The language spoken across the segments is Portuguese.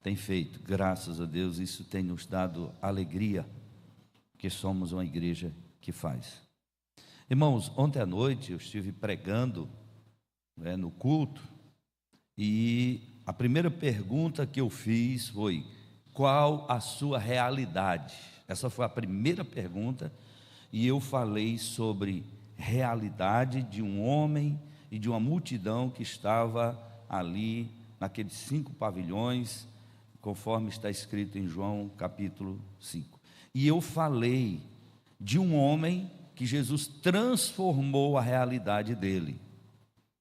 tem feito, graças a Deus, isso tem nos dado alegria, porque somos uma igreja que faz. Irmãos, ontem à noite eu estive pregando, no culto, e a primeira pergunta que eu fiz foi: qual a sua realidade? Essa foi a primeira pergunta, e eu falei sobre realidade de um homem e de uma multidão que estava ali naqueles 5 pavilhões, conforme está escrito em João capítulo 5. E eu falei de um homem que Jesus transformou a realidade dele.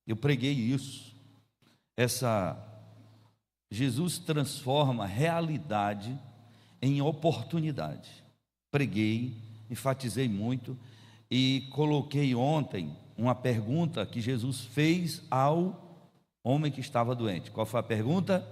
Eu preguei isso. Jesus transforma realidade em oportunidade. Preguei, enfatizei muito e coloquei ontem uma pergunta que Jesus fez ao homem que estava doente. Qual foi a pergunta?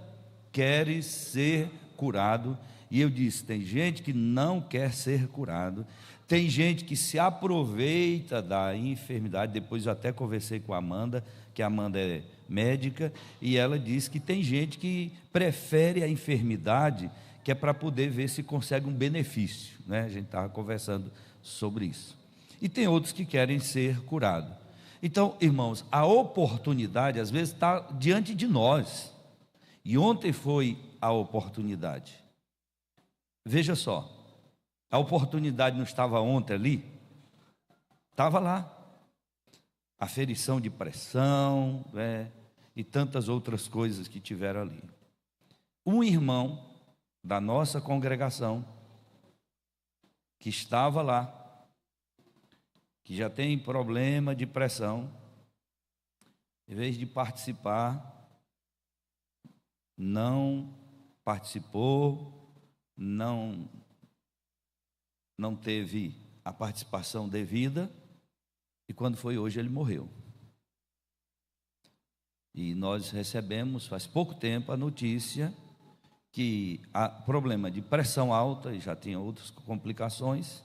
Queres ser curado? E eu disse: tem gente que não quer ser curado, tem gente que se aproveita da enfermidade. Depois eu até conversei com a Amanda, que a Amanda é médica, e ela disse que tem gente que prefere a enfermidade, que é para poder ver se consegue um benefício, né? A gente estava conversando sobre isso. E tem outros que querem ser curados. Então, irmãos, a oportunidade às vezes está diante de nós, e ontem foi a oportunidade. Veja só, a oportunidade não estava ontem ali? Estava lá. Aferição de pressão, e tantas outras coisas que tiveram ali. Um irmão da nossa congregação, que estava lá, que já tem problema de pressão, em vez de participar, não participou, não teve a participação devida, e quando foi hoje ele morreu. E nós recebemos faz pouco tempo a notícia que há problema de pressão alta, e já tinha outras complicações,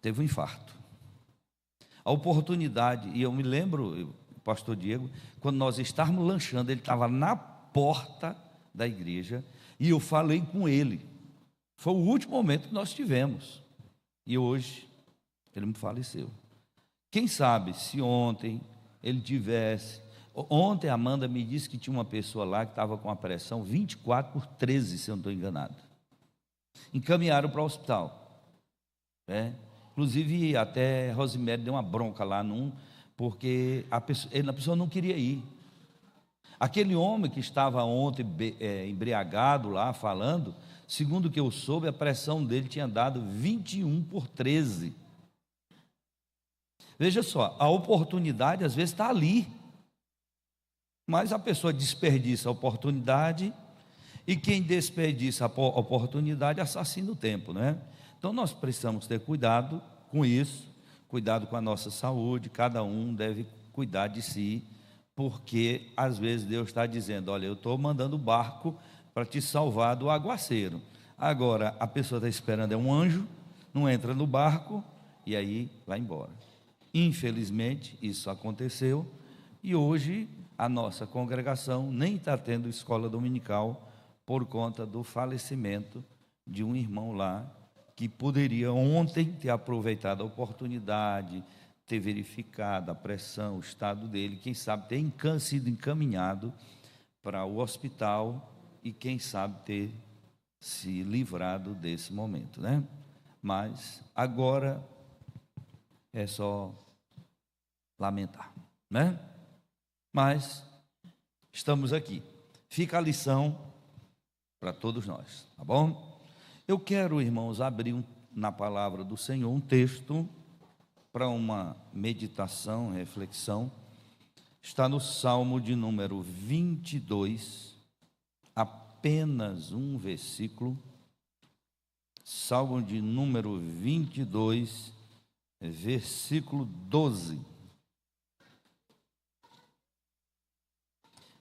teve um infarto. A oportunidade, e eu me lembro, pastor Diego, quando nós estávamos lanchando, ele estava na porta da igreja, e eu falei com ele. Foi o último momento que nós tivemos, e hoje ele me faleceu. Quem sabe se ontem ele tivesse... Ontem a Amanda me disse que tinha uma pessoa lá que estava com a pressão 24/13, se eu não estou enganado. Encaminharam para o hospital. Inclusive até Rosemary deu uma bronca lá porque a pessoa não queria ir. Aquele homem que estava ontem embriagado lá falando, segundo o que eu soube, a pressão dele tinha dado 21/13. Veja só, a oportunidade às vezes está ali, mas a pessoa desperdiça a oportunidade, e quem desperdiça a oportunidade assassina o tempo, né? Então nós precisamos ter cuidado com isso, cuidado com a nossa saúde. Cada um deve cuidar de si, porque às vezes Deus está dizendo: olha, eu estou mandando o barco para te salvar do aguaceiro. Agora a pessoa está esperando um anjo, não entra no barco e aí vai embora. Infelizmente isso aconteceu, e hoje a nossa congregação nem está tendo escola dominical por conta do falecimento de um irmão lá, que poderia ontem ter aproveitado a oportunidade, ter verificado a pressão, o estado dele, quem sabe ter sido encaminhado para o hospital, e quem sabe ter se livrado desse momento, né? Mas agora é só lamentar, né? Mas estamos aqui. Fica a lição para todos nós, tá bom? Eu quero, irmãos, abrir na palavra do Senhor um texto para uma meditação, reflexão. Está no Salmo de número 22, apenas um versículo. Salmo de número 22, versículo 12.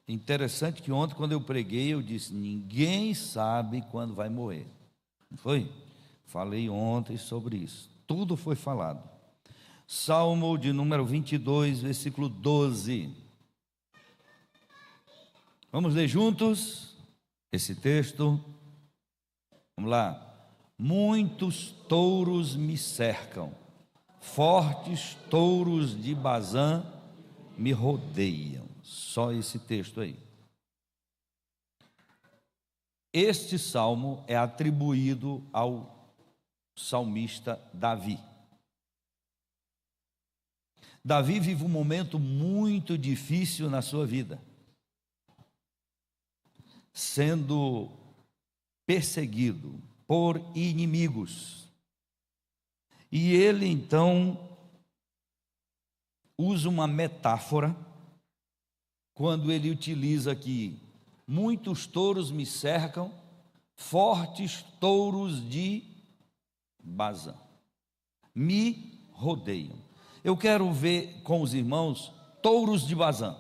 Interessante que ontem, quando eu preguei, eu disse: ninguém sabe quando vai morrer. Não foi? Falei ontem sobre isso. Tudo foi falado. Salmo de número 22, versículo 12. Vamos ler juntos? esse texto. Vamos lá. Muitos touros me cercam, fortes touros de Bazã me rodeiam. Só esse texto aí. Este salmo é atribuído ao salmista Davi. Davi vive um momento muito difícil na sua vida, sendo perseguido por inimigos. E ele então usa uma metáfora quando ele utiliza aqui: muitos touros me cercam, fortes touros de Bazã me rodeiam. Eu quero ver com os irmãos touros de Bazã,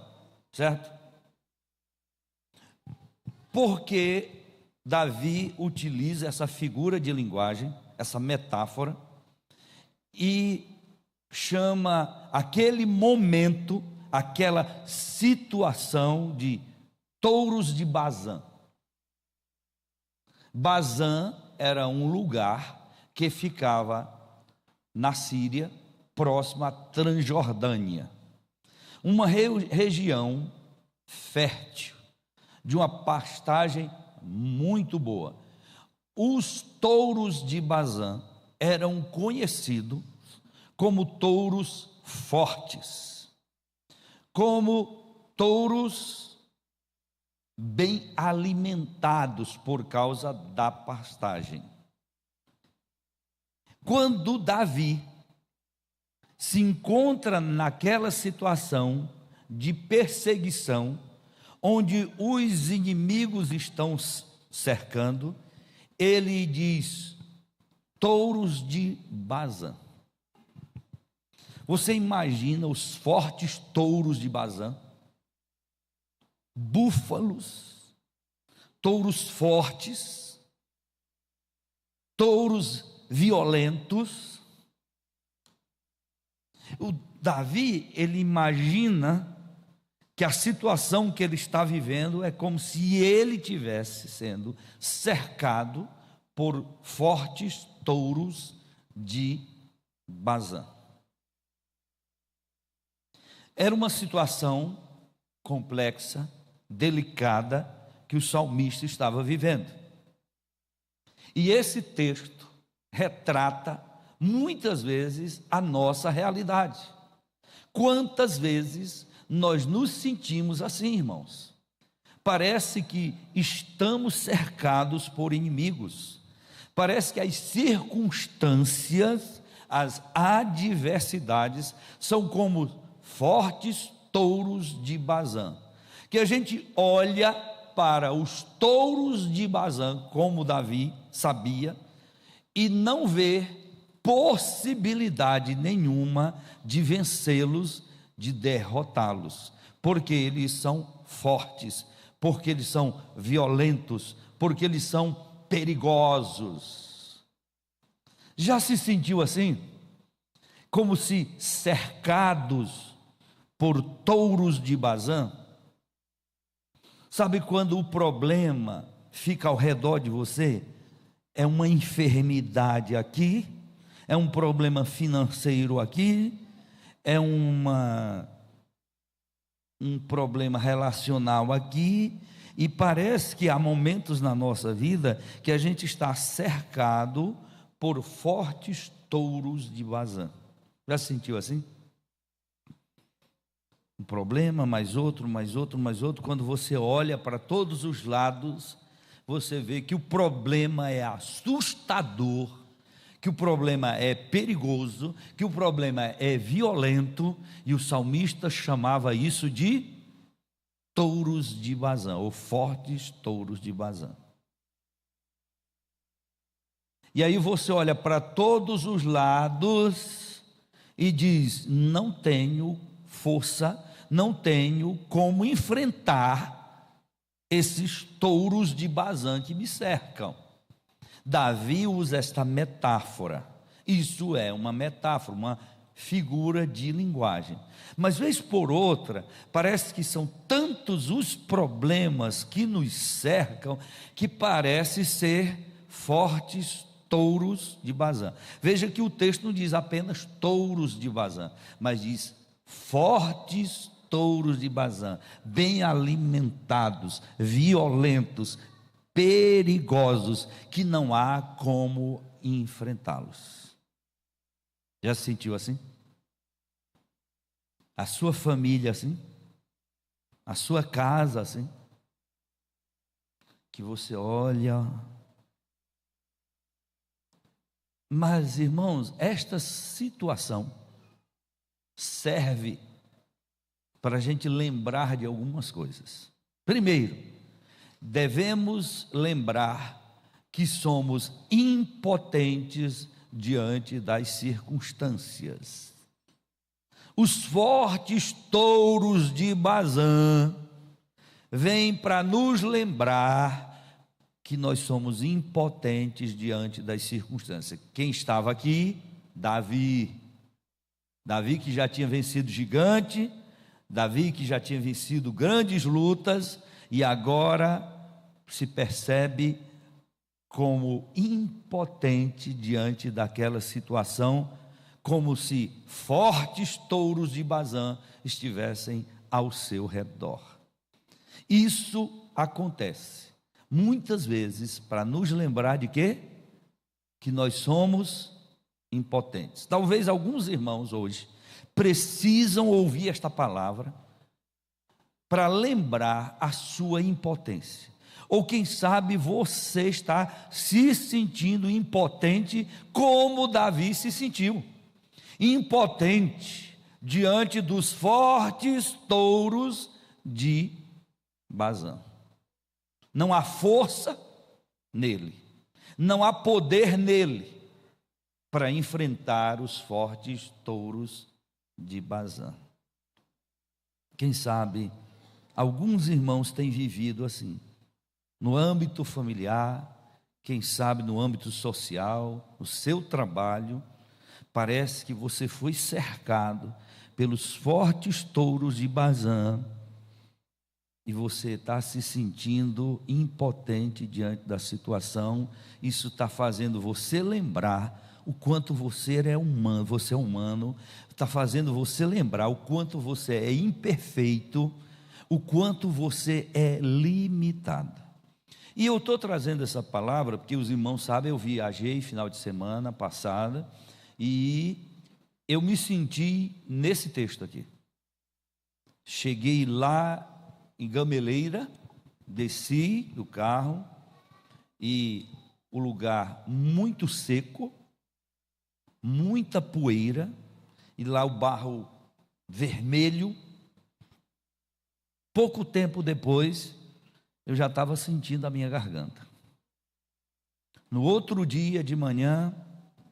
certo? Porque Davi utiliza essa figura de linguagem, essa metáfora, e chama aquele momento, aquela situação de touros de Bazã. Bazã era um lugar que ficava na Síria, próximo à Transjordânia, uma região fértil, de uma pastagem muito boa. Os touros de Bazã eram conhecidos como touros fortes, como touros bem alimentados por causa da pastagem. Quando Davi se encontra naquela situação de perseguição, onde os inimigos estão cercando, ele diz: touros de Bazã. Você imagina os fortes touros de Bazã? Búfalos, touros fortes, touros violentos. O Davi, ele imagina que a situação que ele está vivendo é como se ele tivesse sendo cercado por fortes touros de Bazã. Era uma situação complexa, delicada, que o salmista estava vivendo. E esse texto retrata muitas vezes a nossa realidade. Quantas vezes nós nos sentimos assim, irmãos? Parece que estamos cercados por inimigos. Parece que as circunstâncias, as adversidades são como fortes touros de Bazã, que a gente olha para os touros de Bazã, como Davi sabia, e não vê possibilidade nenhuma de vencê-los, de derrotá-los, porque eles são fortes, porque eles são violentos, porque eles são perigosos. Já se sentiu assim? Como se cercados por touros de Bazã? Sabe quando o problema fica ao redor de você? É uma enfermidade aqui, é um problema financeiro aqui, é um problema relacional aqui, e parece que há momentos na nossa vida que a gente está cercado por fortes touros de Bazã. Já se sentiu assim? Um problema, mais outro, mais outro, mais outro. Quando você olha para todos os lados, você vê que o problema é assustador, que o problema é perigoso, que o problema é violento, e o salmista chamava isso de touros de Bazã, ou fortes touros de Bazã. E aí você olha para todos os lados e diz: não tenho força, não tenho como enfrentar esses touros de Bazã que me cercam. Davi usa esta metáfora. Isso é uma metáfora, uma figura de linguagem. Mas, vez por outra, parece que são tantos os problemas que nos cercam, que parece ser fortes touros de Bazã. Veja que o texto não diz apenas touros de Bazã, mas diz fortes touros de Bazã, bem alimentados, violentos, perigosos, que não há como enfrentá-los. Já se sentiu assim? A sua família assim? A sua casa assim? Que você olha. Mas, irmãos, esta situação serve para a gente lembrar de algumas coisas. Primeiro, devemos lembrar que somos impotentes diante das circunstâncias. Os fortes touros de Bazã vêm para nos lembrar que nós somos impotentes diante das circunstâncias. Quem estava aqui? Davi. Davi que já tinha vencido gigante, Davi que já tinha vencido grandes lutas, e agora se percebe como impotente diante daquela situação, como se fortes touros de Bazã estivessem ao seu redor. Isso acontece muitas vezes para nos lembrar de quê? Que nós somos impotentes. Talvez alguns irmãos hoje precisam ouvir esta palavra para lembrar a sua impotência. Ou quem sabe você está se sentindo impotente como Davi se sentiu. Impotente diante dos fortes touros de Bazã. Não há força nele, não há poder nele para enfrentar os fortes touros de Bazã. Quem sabe alguns irmãos têm vivido assim, no âmbito familiar, quem sabe no âmbito social, no seu trabalho, parece que você foi cercado pelos fortes touros de Bazã e você está se sentindo impotente diante da situação. Isso está fazendo você lembrar o quanto você é humano, está fazendo você lembrar o quanto você é imperfeito, o quanto você é limitado. E eu estou trazendo essa palavra porque os irmãos sabem, eu viajei final de semana passada e eu me senti nesse texto aqui. Cheguei lá em Gameleira, desci do carro e o lugar muito seco, muita poeira, e lá o barro vermelho. Pouco tempo depois, eu já estava sentindo a minha garganta. No outro dia de manhã,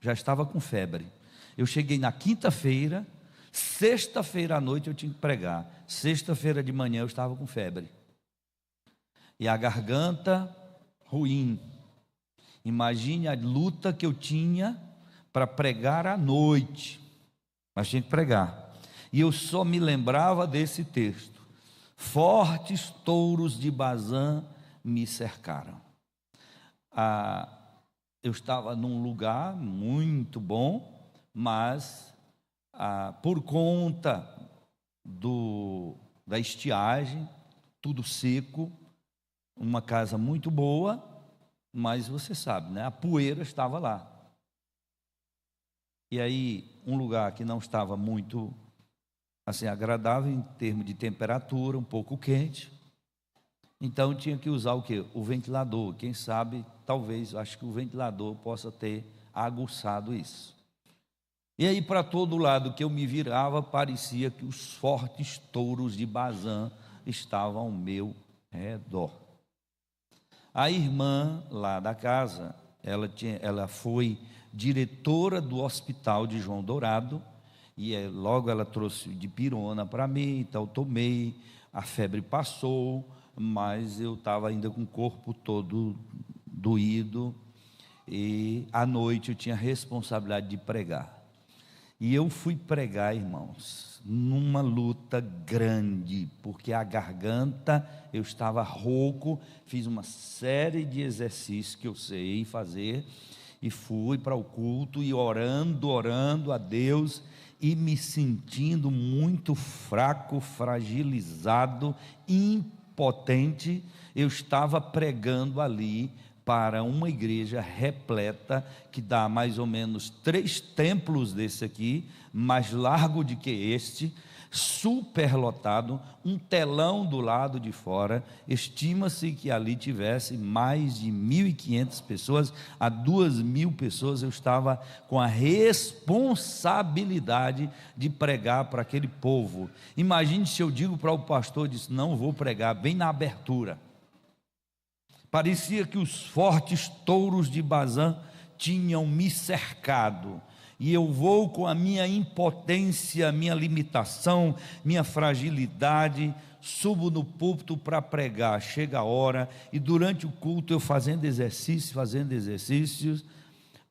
já estava com febre. Eu cheguei na quinta-feira, sexta-feira à noite eu tinha que pregar. Sexta-feira de manhã eu estava com febre. E a garganta ruim. Imagine a luta que eu tinha para pregar à noite. Mas tinha que pregar. E eu só me lembrava desse texto. Fortes touros de Bazã me cercaram. Eu estava num lugar muito bom, mas por conta da estiagem, tudo seco, uma casa muito boa, mas você sabe, né? A poeira estava lá. E aí, um lugar que não estava muito assim agradável em termos de temperatura, um pouco quente. Então tinha que usar o quê? O ventilador. Quem sabe, talvez, acho que o ventilador possa ter aguçado isso. E aí, para todo lado que eu me virava, parecia que os fortes touros de Bazã estavam ao meu redor. A irmã lá da casa, ela foi diretora do hospital de João Dourado, e logo ela trouxe dipirona para mim, então eu tomei, a febre passou, mas eu estava ainda com o corpo todo doído, e à noite eu tinha a responsabilidade de pregar. E eu fui pregar, irmãos, numa luta grande, porque a garganta, eu estava rouco, fiz uma série de exercícios que eu sei fazer, e fui para o culto, e orando a Deus, e me sentindo muito fraco, fragilizado, impotente. Eu estava pregando ali para uma igreja repleta, que dá mais ou menos 3 templos desse aqui, mais largo do que este, superlotado, um telão do lado de fora. Estima-se que ali tivesse mais de 1.500 pessoas a 2.000 pessoas. Eu estava com a responsabilidade de pregar para aquele povo. Imagine se eu digo para o pastor, disse, não vou pregar, bem na abertura. Parecia que os fortes touros de Bazã tinham me cercado, e eu vou com a minha impotência, minha limitação, minha fragilidade, subo no púlpito para pregar. Chega a hora, e durante o culto eu fazendo exercícios,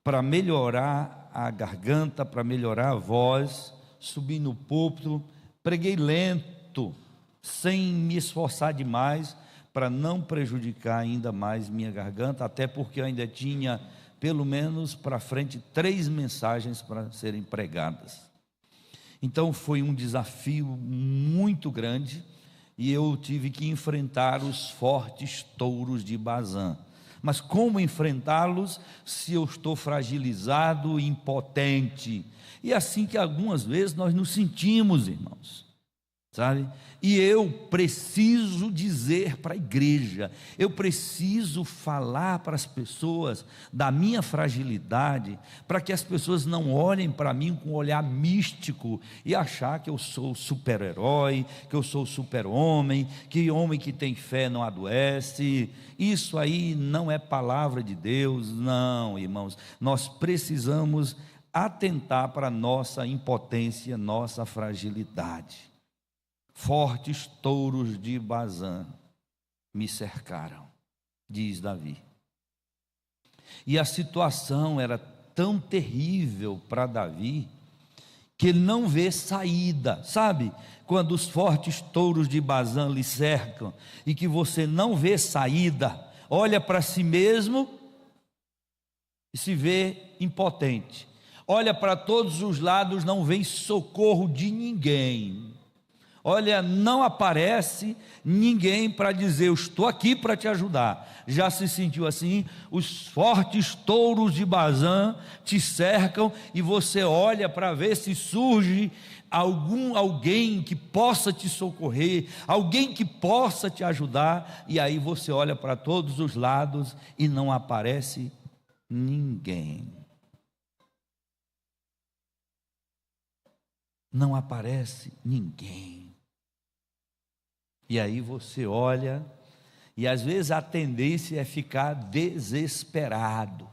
para melhorar a garganta, para melhorar a voz, subi no púlpito, preguei lento, sem me esforçar demais, para não prejudicar ainda mais minha garganta, até porque eu ainda tinha, pelo menos para frente, 3 mensagens para serem pregadas. Então foi um desafio muito grande, e eu tive que enfrentar os fortes touros de Bazã. Mas como enfrentá-los se eu estou fragilizado, impotente? E assim que algumas vezes nós nos sentimos, irmãos, sabe? E eu preciso dizer para a igreja, eu preciso falar para as pessoas da minha fragilidade, para que as pessoas não olhem para mim com um olhar místico e achar que eu sou super-herói, que eu sou super-homem, que homem que tem fé não adoece. Isso aí não é palavra de Deus, não, irmãos. Nós precisamos atentar para a nossa impotência, nossa fragilidade. Fortes touros de Bazã me cercaram, diz Davi. E a situação era tão terrível para Davi, que ele não vê saída, sabe? Quando os fortes touros de Bazã lhe cercam, e que você não vê saída, olha para si mesmo e se vê impotente, olha para todos os lados, não vem socorro de ninguém. Olha, não aparece ninguém para dizer, eu estou aqui para te ajudar. Já se sentiu assim? Os fortes touros de Bazã te cercam, e você olha para ver se surge alguém que possa te socorrer, alguém que possa te ajudar, e aí você olha para todos os lados e não aparece ninguém. Não aparece ninguém. E aí você olha, e às vezes a tendência é ficar desesperado.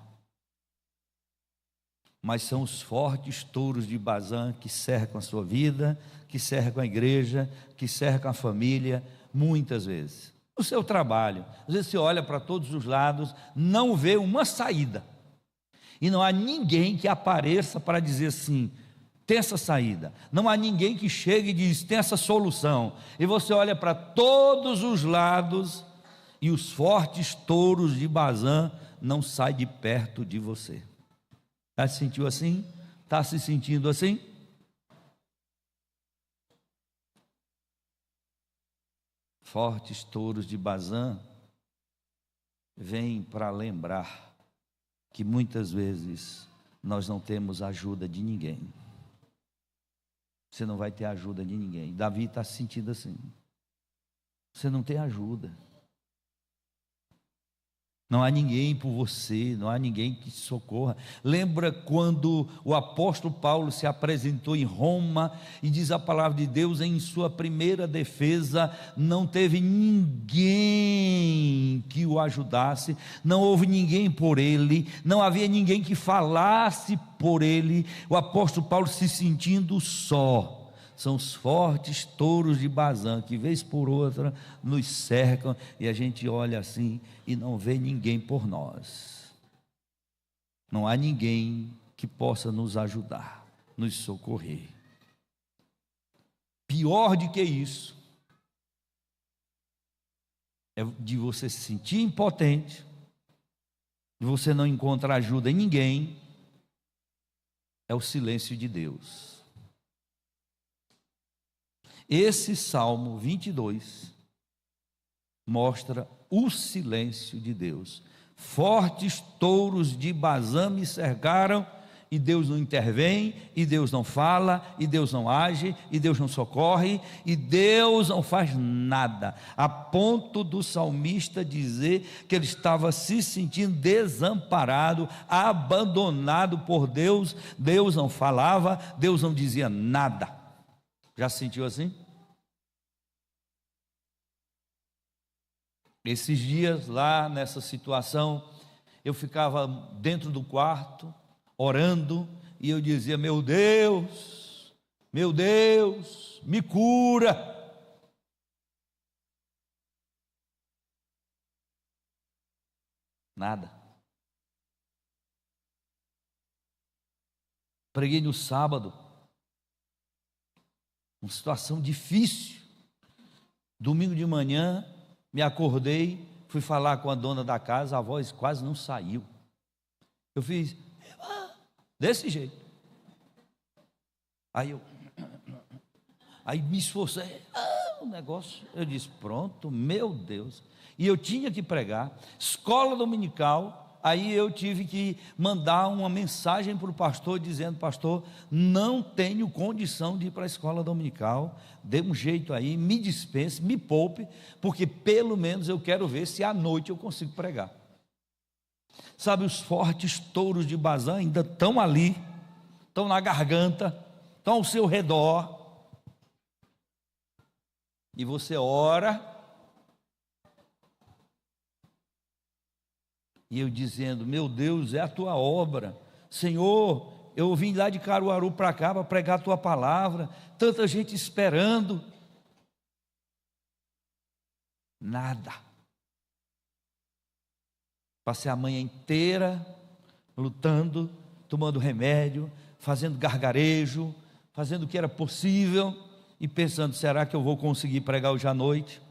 Mas são os fortes touros de Bazã que cercam a sua vida, que cercam a igreja, que cercam a família, muitas vezes. O seu trabalho, às vezes você olha para todos os lados, não vê uma saída, e não há ninguém que apareça para dizer assim, tem essa saída. Não há ninguém que chegue e diz, tem essa solução. E você olha para todos os lados, e os fortes touros de Bazã não saem de perto de você. Já se sentiu assim? Está se sentindo assim? Fortes touros de Bazã vêm para lembrar que muitas vezes nós não temos ajuda de ninguém. Você não vai ter ajuda de ninguém. Davi está se sentindo assim. Você não tem ajuda. Não há ninguém por você, não há ninguém que te socorra. Lembra quando o apóstolo Paulo se apresentou em Roma, e diz a palavra de Deus, em sua primeira defesa, não teve ninguém que o ajudasse, não houve ninguém por ele, não havia ninguém que falasse por ele. O apóstolo Paulo se sentindo só. São os fortes touros de Bazã que vez por outra nos cercam, e a gente olha assim e não vê ninguém por nós. Não há ninguém que possa nos ajudar. nos socorrer. Pior do que isso é de você se sentir impotente, de você não encontrar ajuda em ninguém, é o silêncio de Deus. Esse Salmo 22 mostra o silêncio de Deus. Fortes touros de Bazã me cercaram, e Deus não intervém, e Deus não fala, e Deus não age, e Deus não socorre, e Deus não faz nada, a ponto do salmista dizer que ele estava se sentindo desamparado, abandonado por Deus. Deus não falava, Deus não dizia nada. Já se sentiu assim? Esses dias lá nessa situação, eu ficava dentro do quarto, orando, e eu dizia: meu Deus, me cura. Nada. Preguei no sábado, uma situação difícil. Domingo de manhã, me acordei, fui falar com a dona da casa, a voz quase não saiu. Eu fiz desse jeito. Aí me esforcei, o negócio, eu disse: pronto, meu Deus. E eu tinha que pregar, escola dominical. Aí eu tive que mandar uma mensagem para o pastor, dizendo: pastor, não tenho condição de ir para a escola dominical, dê um jeito aí, me dispense, me poupe, porque pelo menos eu quero ver se à noite eu consigo pregar. Sabe, os fortes touros de Bazã ainda estão ali, estão na garganta, estão ao seu redor, e você ora, e eu dizendo: meu Deus, é a tua obra, Senhor, eu vim lá de Caruaru para cá para pregar a tua palavra, tanta gente esperando, nada. Passei a manhã inteira lutando, tomando remédio, fazendo gargarejo, fazendo o que era possível, e pensando: será que eu vou conseguir pregar hoje à noite?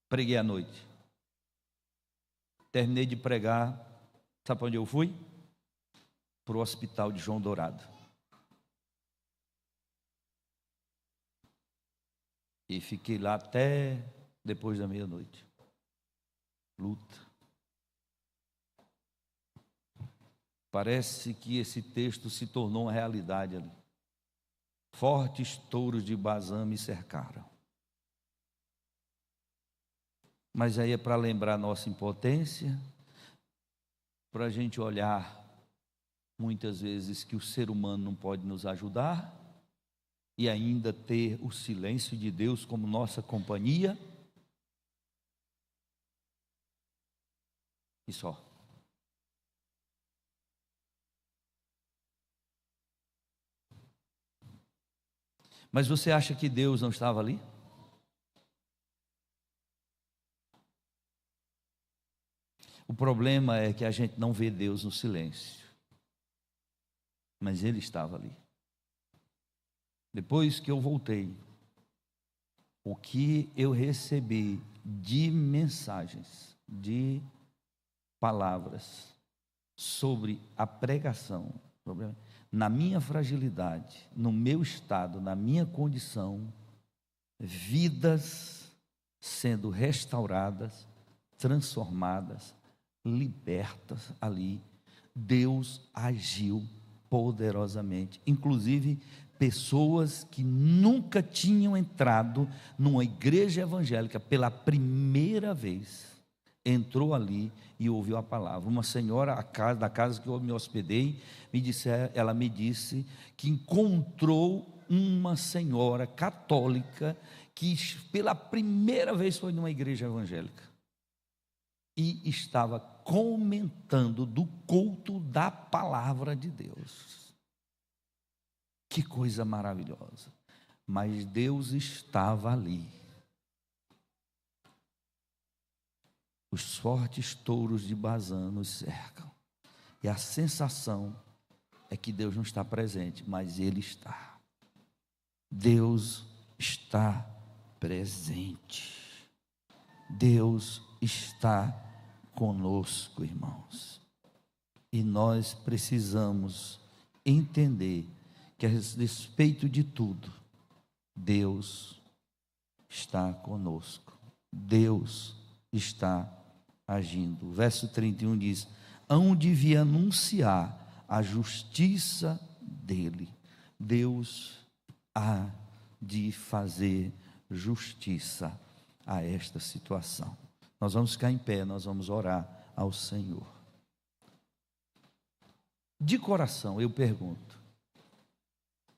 Preguei à noite. Terminei de pregar, sabe para onde eu fui? Para o hospital de João Dourado. E fiquei lá até depois da meia-noite. Luta. Parece que esse texto se tornou uma realidade ali. Fortes touros de Bazã me cercaram. Mas aí é para lembrar nossa impotência, para a gente olhar muitas vezes que o ser humano não pode nos ajudar, e ainda ter o silêncio de Deus como nossa companhia, e só. Mas você acha que Deus não estava ali? O problema é que a gente não vê Deus no silêncio, mas Ele estava ali. Depois que eu voltei, o que eu recebi de mensagens, de palavras sobre a pregação, na minha fragilidade, no meu estado, na minha condição, vidas sendo restauradas, transformadas, libertas ali. Deus agiu poderosamente, inclusive pessoas que nunca tinham entrado numa igreja evangélica pela primeira vez, entrou ali e ouviu a palavra. Uma senhora da casa que eu me hospedei, ela me disse que encontrou uma senhora católica que pela primeira vez foi numa igreja evangélica e estava comentando do culto da palavra de Deus. Que coisa maravilhosa. Mas Deus estava ali. Os fortes touros de Bazã nos cercam. E a sensação é que Deus não está presente, mas Ele está. Deus está presente. Deus está conosco, irmãos. E nós precisamos entender que, a despeito de tudo, Deus está conosco. Deus está agindo. O verso 31 diz: hão de vir anunciar a justiça dele. Deus há de fazer justiça a esta situação. Nós vamos ficar em pé, nós vamos orar ao Senhor. De coração eu pergunto: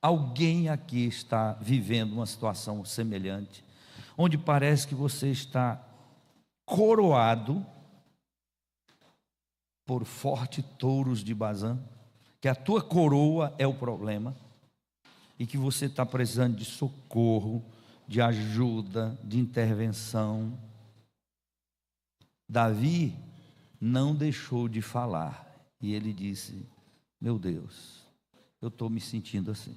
alguém aqui está vivendo uma situação semelhante, onde parece que você está coroado por fortes touros de Bazã, que a tua coroa é o problema, e que você está precisando de socorro, de ajuda, de intervenção? Davi não deixou de falar, e ele disse: meu Deus, eu estou me sentindo assim,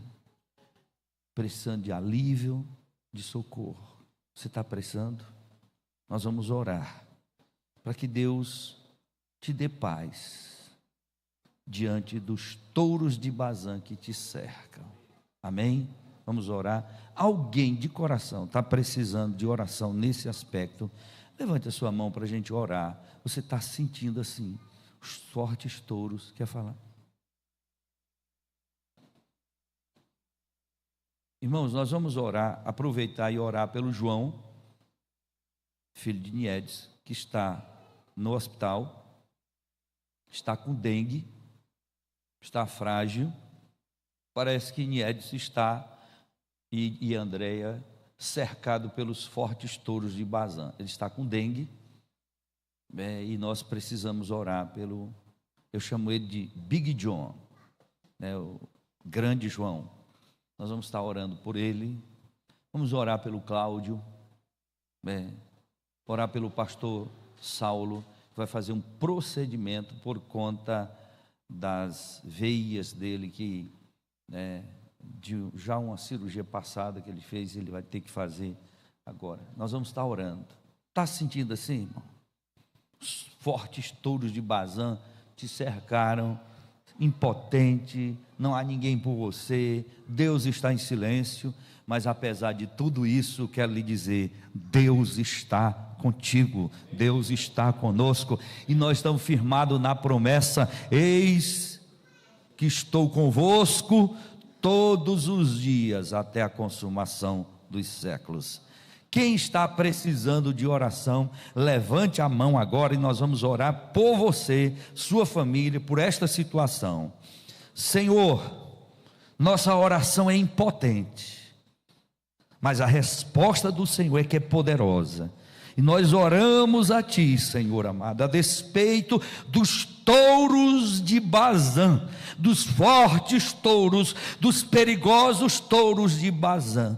precisando de alívio, de socorro. Você está precisando? Nós vamos orar, para que Deus te dê paz, diante dos touros de Bazã que te cercam. Amém? Vamos orar. Alguém de coração está precisando de oração nesse aspecto? Levante a sua mão para a gente orar. Você está sentindo assim, os fortes touros? Quer falar? Irmãos, nós vamos orar, aproveitar e orar pelo João, filho de Niedes, que está no hospital, está com dengue, está frágil. Parece que Niedes está, e Andréia, cercado pelos fortes touros de Bazã. Ele está com dengue, e nós precisamos orar pelo, eu chamo ele de Big John, o grande João. Nós vamos estar orando por ele. Vamos orar pelo Cláudio, orar pelo pastor Saulo, que vai fazer um procedimento por conta das veias dele, que de já uma cirurgia passada que ele fez, ele vai ter que fazer agora. Nós vamos estar orando. Está se sentindo assim, irmão? Os fortes touros de Bazã te cercaram, impotente, não há ninguém por você, Deus está em silêncio, mas apesar de tudo isso, quero lhe dizer: Deus está contigo, Deus está conosco, e nós estamos firmados na promessa: eis que estou convosco todos os dias até a consumação dos séculos. Quem está precisando de oração, levante a mão agora e nós vamos orar por você, sua família, por esta situação. Senhor, nossa oração é impotente, mas a resposta do Senhor é que é poderosa. E nós oramos a Ti, Senhor amado, a despeito dos touros de Bazã, dos fortes touros, dos perigosos touros de Bazã,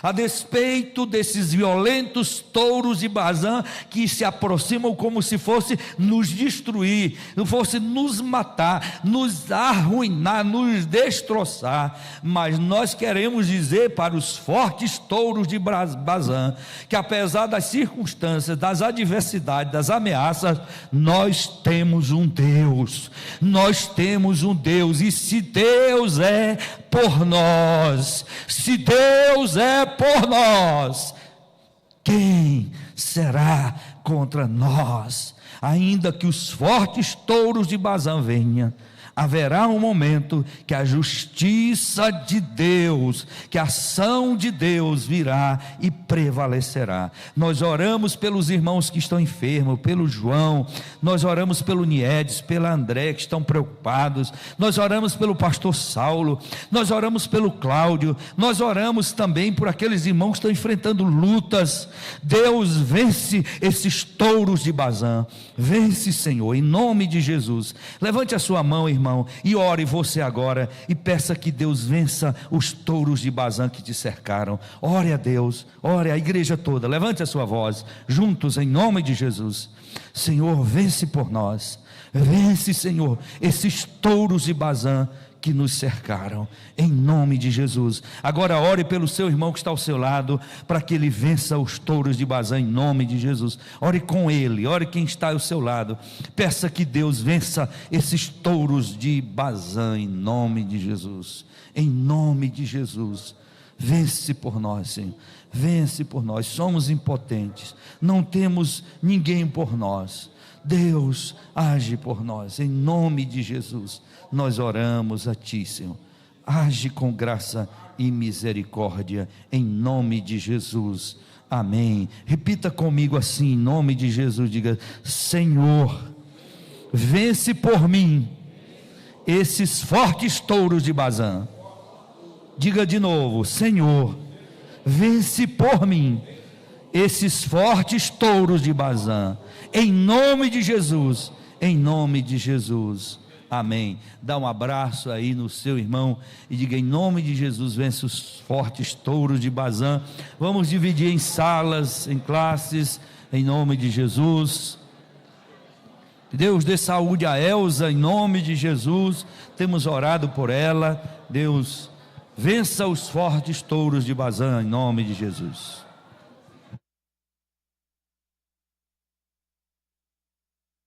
a despeito desses violentos touros de Bazã que se aproximam como se fosse nos destruir, fosse nos matar, nos arruinar, nos destroçar. Mas nós queremos dizer para os fortes touros de Bazã que, apesar das circunstâncias, das adversidades, das ameaças, nós temos um Deus, e se Deus é por nós, se Deus é por nós, quem será contra nós? Ainda que os fortes touros de Bazã venham, haverá um momento que a justiça de Deus, que a ação de Deus virá e prevalecerá. Nós oramos pelos irmãos que estão enfermos, pelo João, nós oramos pelo Niedes, pela André, que estão preocupados, nós oramos pelo pastor Saulo, nós oramos pelo Cláudio, nós oramos também por aqueles irmãos que estão enfrentando lutas. Deus, vence esses touros de Bazã, vence, Senhor, em nome de Jesus. Levante a sua mão, irmão, e ore você agora, e peça que Deus vença os touros de Bazã que te cercaram. Ore a Deus, ore a igreja toda, levante a sua voz, juntos em nome de Jesus. Senhor, vence por nós, vence, Senhor, esses touros de Bazã que nos cercaram, em nome de Jesus. Agora ore pelo seu irmão que está ao seu lado, para que ele vença os touros de Bazã, em nome de Jesus. Ore com ele, ore quem está ao seu lado, peça que Deus vença esses touros de Bazã, em nome de Jesus, em nome de Jesus. Vence por nós, Senhor, vence por nós. Somos impotentes, não temos ninguém por nós. Deus, age por nós, em nome de Jesus. Nós oramos a Ti, Senhor, age com graça e misericórdia, em nome de Jesus, amém. Repita comigo assim, em nome de Jesus, diga: Senhor, vence por mim esses fortes touros de Bazã. Diga de novo: Senhor, vence por mim esses fortes touros de Bazã, em nome de Jesus, em nome de Jesus, amém. Dá um abraço aí no seu irmão e diga: em nome de Jesus, vence os fortes touros de Bazã. Vamos dividir em salas, em classes, em nome de Jesus. Deus dê saúde a Elza, em nome de Jesus, temos orado por ela. Deus vença os fortes touros de Bazã, em nome de Jesus.